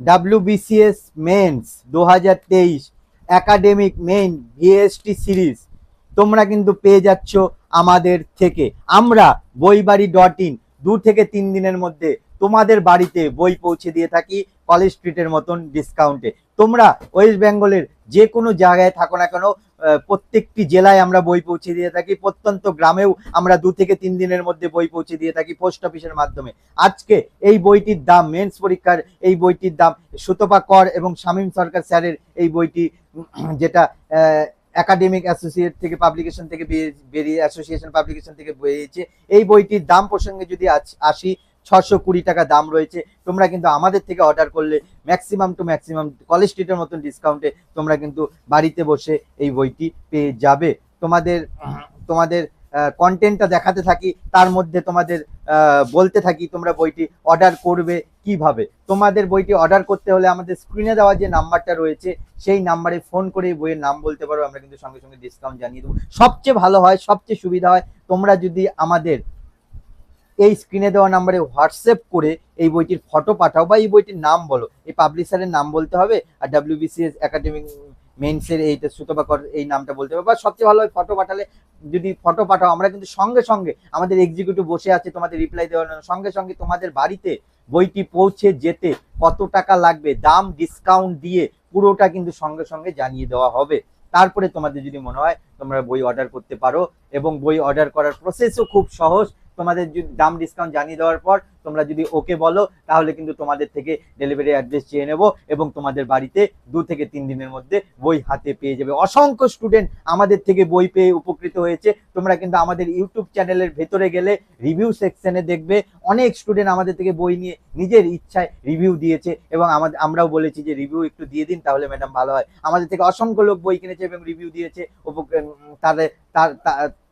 WBCS mains 2023 academic main ভিএসটি series তোমরা কিন্তু পেয়ে যাচ্ছ আমাদের থেকে। আমরা বইবাড়ি.in 2 থেকে 3 দিনের মধ্যে তোমাদের বাড়িতে বই পৌঁছে দিয়ে থাকি কলেজ স্ট্রিটের মতন ডিসকাউন্টে। তোমরা ওয়েস্ট বেঙ্গলের যে কোনো জায়গায় থাকো না কেন, প্রত্যেকটি জেলায় আমরা বই পৌঁছে দিয়ে থাকি। প্রত্যন্ত গ্রামেও আমরা 2 থেকে 3 দিনের মধ্যে বই পৌঁছে দিয়ে থাকি পোস্ট অফিসের মাধ্যমে। আজকে এই বইটির দাম, মেন্স পরীক্ষার এই বইটির দাম, সুতপা কর এবং শামীম সরকার স্যারের এই বইটি, যেটা একাডেমিক অ্যাসোসিয়েট থেকে পাবলিকেশন থেকে বেরিয়ে অ্যাসোসিয়েশন পাবলিকেশন থেকে বেরিয়েছে, এই বইটির দাম প্রসঙ্গে যদি আসি, 620 টাকা দাম রয়েছে। তোমরা কিন্তু আমাদের থেকে অর্ডার করলে ম্যাক্সিমাম টু ম্যাক্সিমাম কলেজ স্ট্রিটের মতন ডিসকাউন্টে তোমরা কিন্তু বাড়িতে বসে এই বইটি পেয়ে যাবে। তোমাদের তোমাদের কন্টেন্টটা দেখাতে থাকি, তার মধ্যে তোমাদের বলতে থাকি তোমরা বইটি অর্ডার করবে কিভাবে। তোমাদের বইটি অর্ডার করতে হলে আমাদের স্ক্রিনে দেওয়া যে নাম্বারটা রয়েছে সেই নাম্বারে ফোন করে বইয়ের নাম বলতে পারো, আমরা কিন্তু সঙ্গে সঙ্গে ডিসকাউন্ট জানিয়ে দেবো। সবচেয়ে ভালো হয়, সবচেয়ে সুবিধা হয় তোমরা যদি আমাদের এই স্ক্রিনে দেওয়া নাম্বারে হোয়াটসঅ্যাপ করে এই বইটির ফটো পাঠাও বা এই বইটির নাম বলো, এই পাবলিশারের নাম বলতে হবে আর WBCS একাডেমিক মেন্সের এইটা সুতপা কর এই নামটা বলতে হবে। বা সবচেয়ে ভালো হয় ফটো পাঠালে, যদি ফটো পাঠাও আমরা কিন্তু সঙ্গে সঙ্গে আমাদের এক্সিকিউটিভ বসে আছে তোমাদের রিপ্লাই দেওয়ার জন্য, সঙ্গে সঙ্গে তোমাদের বাড়িতে বইটি পৌঁছে যেতে কত টাকা লাগবে, দাম ডিসকাউন্ট দিয়ে পুরোটা কিন্তু সঙ্গে সঙ্গে জানিয়ে দেওয়া হবে। তারপরে তোমাদের যদি মনে হয় তোমরা বই অর্ডার করতে পারো, এবং বই অর্ডার করার প্রসেসও খুব সহজ। তোমাদের যদি দাম ডিসকাউন্ট জানিয়ে দেওয়ার পর তোমরা যদি ওকে বলো, তাহলে কিন্তু তোমাদের থেকে ডেলিভারি অ্যাড্রেস চেয়ে নেবো এবং তোমাদের বাড়িতে 2 থেকে 3 দিনের মধ্যে বই হাতে পেয়ে যাবে। অসংখ্য স্টুডেন্ট আমাদের থেকে বই পেয়ে উপকৃত হয়েছে। তোমরা কিন্তু আমাদের ইউটিউব চ্যানেলের ভেতরে গেলে রিভিউ সেকশনে দেখবে অনেক স্টুডেন্ট আমাদের থেকে বই নিয়ে নিজের ইচ্ছায় রিভিউ দিয়েছে, এবং আমরাও বলেছি যে রিভিউ একটু দিয়ে দিন তাহলে ম্যাডাম ভালো হয়। আমাদের থেকে অসংখ্য লোক বই কিনেছে এবং রিভিউ দিয়েছে,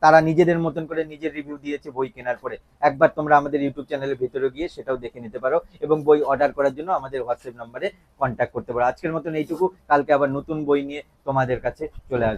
তারা নিজেদের মতন করে নিজের রিভিউ দিয়েছে বই কেনার পরে। একবার তোমরা আমাদের ইউটিউব চ্যানেলের ভেতরে গিয়ে সেটাও দেখে নিতে পারো এবং বই অর্ডার করার জন্য আমাদের হোয়াটসঅ্যাপ নাম্বারে কন্ট্যাক্ট করতে পারো। আজকের মতন এইটুকু, কালকে আবার নতুন বই নিয়ে তোমাদের কাছে চলে আসবো।